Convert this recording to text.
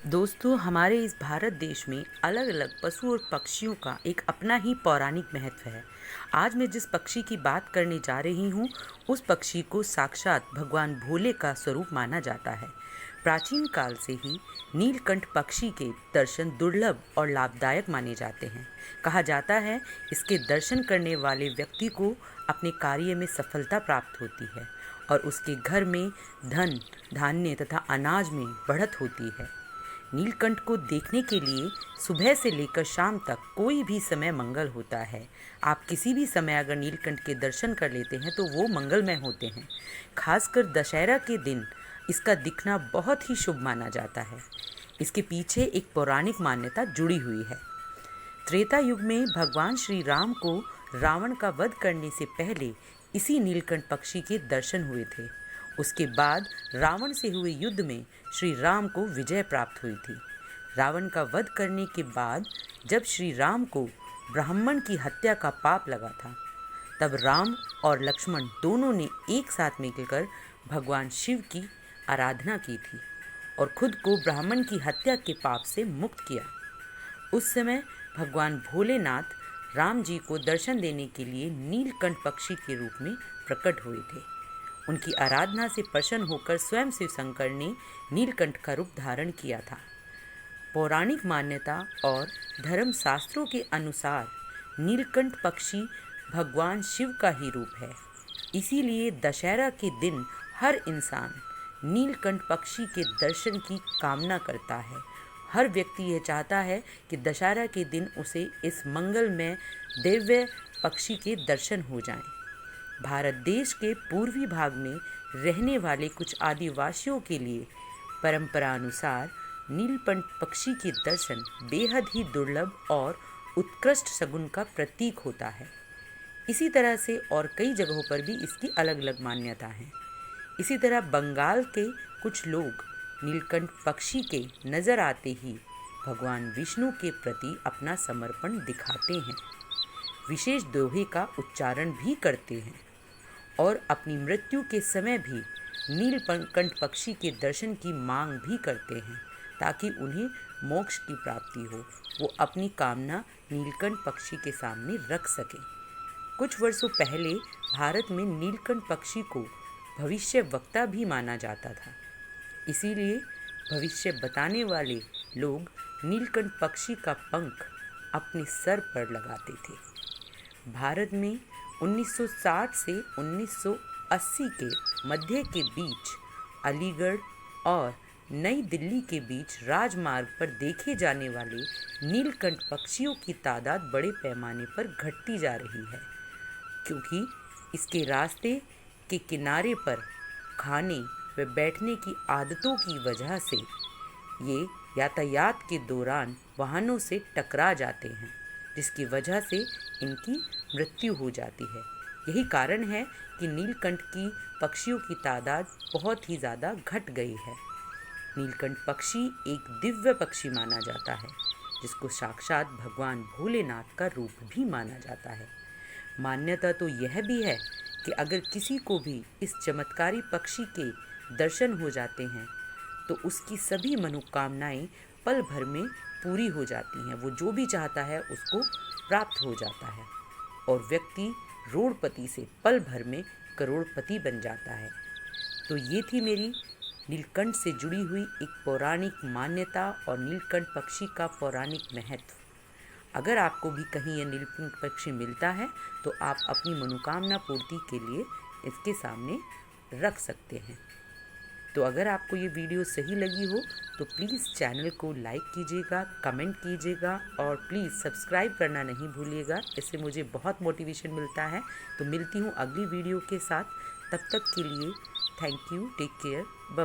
दोस्तों, हमारे इस भारत देश में अलग अलग पशु और पक्षियों का एक अपना ही पौराणिक महत्व है। आज मैं जिस पक्षी की बात करने जा रही हूँ, उस पक्षी को साक्षात भगवान भोले का स्वरूप माना जाता है। प्राचीन काल से ही नीलकंठ पक्षी के दर्शन दुर्लभ और लाभदायक माने जाते हैं। कहा जाता है, इसके दर्शन करने वाले व्यक्ति को अपने कार्य में सफलता प्राप्त होती है और उसके घर में धन धान्य तथा अनाज में बढ़त होती है। नीलकंठ को देखने के लिए सुबह से लेकर शाम तक कोई भी समय मंगल होता है। आप किसी भी समय अगर नीलकंठ के दर्शन कर लेते हैं तो वो मंगलमय होते हैं। खासकर दशहरा के दिन इसका दिखना बहुत ही शुभ माना जाता है। इसके पीछे एक पौराणिक मान्यता जुड़ी हुई है। त्रेता युग में भगवान श्री राम को रावण का वध करने से पहले इसी नीलकंठ पक्षी के दर्शन हुए थे। उसके बाद रावण से हुए युद्ध में श्री राम को विजय प्राप्त हुई थी। रावण का वध करने के बाद जब श्री राम को ब्राह्मण की हत्या का पाप लगा था, तब राम और लक्ष्मण दोनों ने एक साथ मिलकर भगवान शिव की आराधना की थी और खुद को ब्राह्मण की हत्या के पाप से मुक्त किया। उस समय भगवान भोलेनाथ राम जी को दर्शन देने के लिए नीलकंठ पक्षी के रूप में प्रकट हुए थे। उनकी आराधना से प्रसन्न होकर स्वयं शिव शंकर ने नीलकंठ का रूप धारण किया था। पौराणिक मान्यता और धर्म शास्त्रों के अनुसार नीलकंठ पक्षी भगवान शिव का ही रूप है। इसीलिए दशहरा के दिन हर इंसान नीलकंठ पक्षी के दर्शन की कामना करता है। हर व्यक्ति यह चाहता है कि दशहरा के दिन उसे इस मंगलमय दिव्य पक्षी के दर्शन हो जाएं। भारत देश के पूर्वी भाग में रहने वाले कुछ आदिवासियों के लिए परंपरा अनुसार नीलकंठ पक्षी के दर्शन बेहद ही दुर्लभ और उत्कृष्ट शगुन का प्रतीक होता है। इसी तरह से और कई जगहों पर भी इसकी अलग अलग मान्यता है। इसी तरह बंगाल के कुछ लोग नीलकंठ पक्षी के नज़र आते ही भगवान विष्णु के प्रति अपना समर्पण दिखाते हैं, विशेष दोहे का उच्चारण भी करते हैं और अपनी मृत्यु के समय भी नीलकंठ पक्षी के दर्शन की मांग भी करते हैं ताकि उन्हें मोक्ष की प्राप्ति हो। वो अपनी कामना नीलकंठ पक्षी के सामने रख सकें। कुछ वर्षों पहले भारत में नीलकंठ पक्षी को भविष्य वक्ता भी माना जाता था। इसीलिए भविष्य बताने वाले लोग नीलकंठ पक्षी का पंख अपने सर पर लगाते थे। भारत में 1960 से 1980 के मध्य के बीच अलीगढ़ और नई दिल्ली के बीच राजमार्ग पर देखे जाने वाले नीलकंठ पक्षियों की तादाद बड़े पैमाने पर घटती जा रही है, क्योंकि इसके रास्ते के किनारे पर खाने व बैठने की आदतों की वजह से ये यातायात के दौरान वाहनों से टकरा जाते हैं, जिसकी वजह से इनकी मृत्यु हो जाती है। यही कारण है कि नीलकंठ की पक्षियों की तादाद बहुत ही ज़्यादा घट गई है। नीलकंठ पक्षी एक दिव्य पक्षी माना जाता है, जिसको साक्षात भगवान भोलेनाथ का रूप भी माना जाता है। मान्यता तो यह भी है कि अगर किसी को भी इस चमत्कारी पक्षी के दर्शन हो जाते हैं तो उसकी सभी मनोकामनाएं पल भर में पूरी हो जाती हैं। वो जो भी चाहता है उसको प्राप्त हो जाता है और व्यक्ति रोड़पति से पल भर में करोड़पति बन जाता है। तो ये थी मेरी नीलकंठ से जुड़ी हुई एक पौराणिक मान्यता और नीलकंठ पक्षी का पौराणिक महत्व। अगर आपको भी कहीं यह नीलकंठ पक्षी मिलता है तो आप अपनी मनोकामना पूर्ति के लिए इसके सामने रख सकते हैं। तो अगर आपको ये वीडियो सही लगी हो तो प्लीज़ चैनल को लाइक कीजिएगा, कमेंट कीजिएगा और प्लीज़ सब्सक्राइब करना नहीं भूलिएगा। इससे मुझे बहुत मोटिवेशन मिलता है। तो मिलती हूँ अगली वीडियो के साथ। तब तक के लिए thank you, take care, bye.